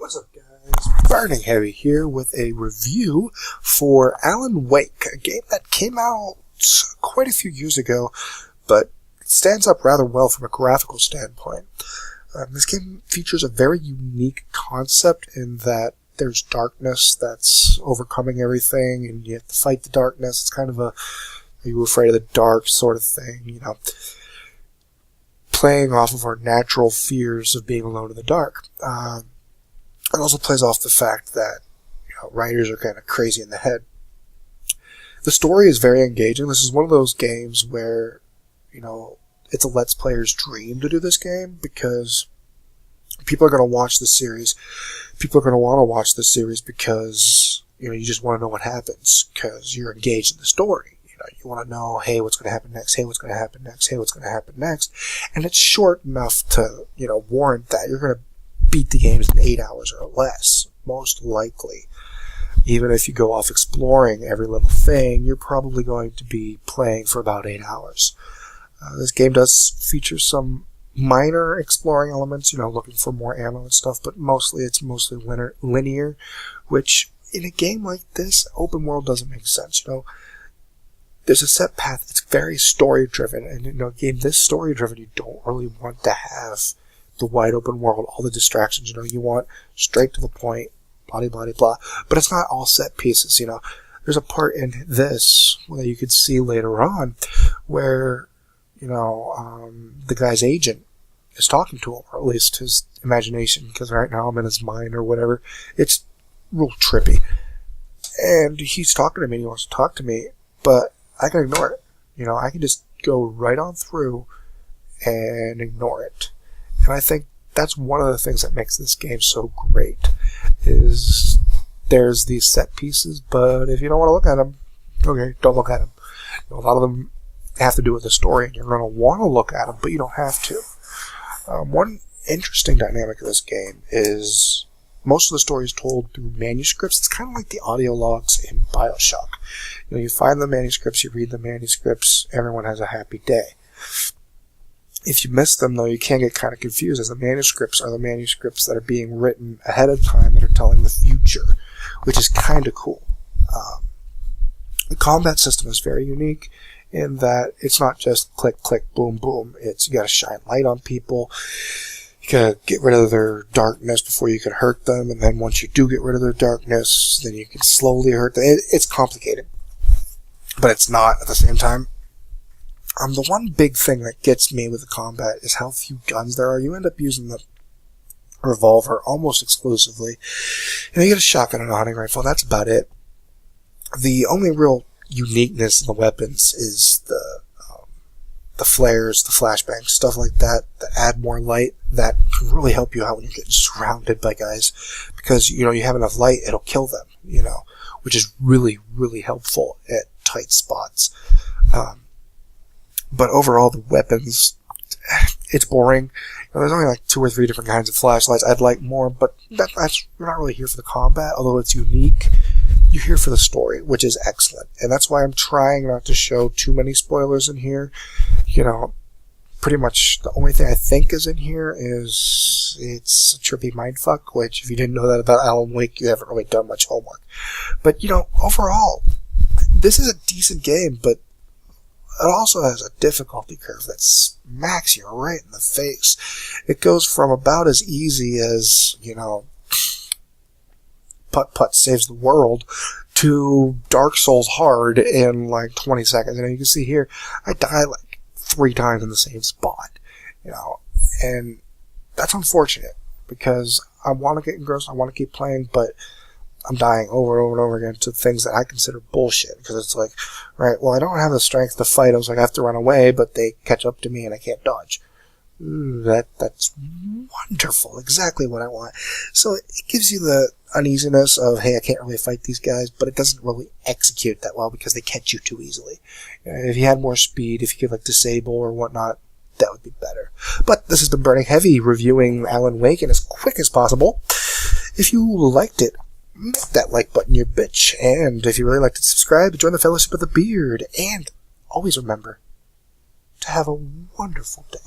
What's up, guys? Burning Heavy here with a review for Alan Wake, a game that came out quite a few years ago, but stands up rather well from a graphical standpoint. This game features a very unique concept in that there's darkness that's overcoming everything, and you have to fight the darkness. It's kind of a, are you afraid of the dark sort of thing, you know, playing off of our natural fears of being alone in the dark. It also plays off the fact that, you know, writers are kind of crazy in the head. The story is very engaging. This is one of those games where, you know, it's a Let's Player's dream to do this game, because people are going to watch the series. People are going to want to watch the series because, you know, you just want to know what happens because you're engaged in the story. You know, you want to know, hey, what's going to happen next? Hey, what's going to happen next? Hey, what's going to happen next? And it's short enough to, you know, warrant that. You're going to beat the games in 8 hours or less, most likely. Even if you go off exploring every little thing, you're probably going to be playing for about 8 hours. This game does feature some minor exploring elements, you know, looking for more ammo and stuff, but it's mostly linear, which in a game like this, open world doesn't make sense. You know, there's a set path. It's very story driven, and in a game this story driven, you don't really want to have the wide open world, all the distractions. You know, you want straight to the point, blah blah blah. But it's not all set pieces. You know, there's a part in this that you could see later on where, you know, the guy's agent is talking to him, or at least his imagination, because right now I'm in his mind or whatever. It's real trippy. And he's talking to me, and he wants to talk to me, but I can ignore it. You know, I can just go right on through and ignore it. And I think that's one of the things that makes this game so great, is there's these set pieces, but if you don't want to look at them, okay, don't look at them. You know, a lot of them have to do with the story, and you're going to want to look at them, but you don't have to. One interesting dynamic of this game is most of the story is told through manuscripts. It's kind of like the audio logs in BioShock. You know, you find the manuscripts, you read the manuscripts, everyone has a happy day. If you miss them, though, you can get kind of confused, as the manuscripts are the manuscripts that are being written ahead of time that are telling the future, which is kind of cool. The combat system is very unique in that it's not just click, click, boom, boom. It's, you gotta shine light on people. You gotta get rid of their darkness before you can hurt them, and then once you do get rid of their darkness, then you can slowly hurt them. It's complicated, but it's not at the same time. The one big thing that gets me with the combat is how few guns there are. You end up using the revolver almost exclusively. You know, you get a shotgun and a hunting rifle, that's about it. The only real uniqueness in the weapons is the flares, the flashbangs, stuff like that add more light, that can really help you out when you're getting surrounded by guys, because, you know, you have enough light, it'll kill them, you know, which is really, really helpful at tight spots. But overall, the weapons, it's boring. You know, there's only like 2 or 3 different kinds of flashlights. I'd like more, but we're not really here for the combat, although it's unique. You're here for the story, which is excellent. And that's why I'm trying not to show too many spoilers in here. You know, pretty much the only thing I think is in here is it's a trippy mindfuck, which, if you didn't know that about Alan Wake, you haven't really done much homework. But, you know, overall, this is a decent game, but it also has a difficulty curve that smacks you right in the face. It goes from about as easy as, you know, putt-putt saves the world, to Dark Souls hard in like 20 seconds. And you can see here, I die like 3 times in the same spot, you know, and that's unfortunate, because I want to get engrossed, I want to keep playing, but I'm dying over and over and over again to things that I consider bullshit, because it's like, right, well, I don't have the strength to fight, I was like, I have to run away, but they catch up to me and I can't dodge. That's wonderful, exactly what I want. So it gives you the uneasiness of, hey, I can't really fight these guys, but it doesn't really execute that well because they catch you too easily. If you had more speed, if you could like disable or whatnot, that would be better. But this has been Burning Heavy, reviewing Alan Wake in as quick as possible. If you liked it, make that like button your bitch, and if you really like to subscribe, join the Fellowship of the Beard, and always remember to have a wonderful day.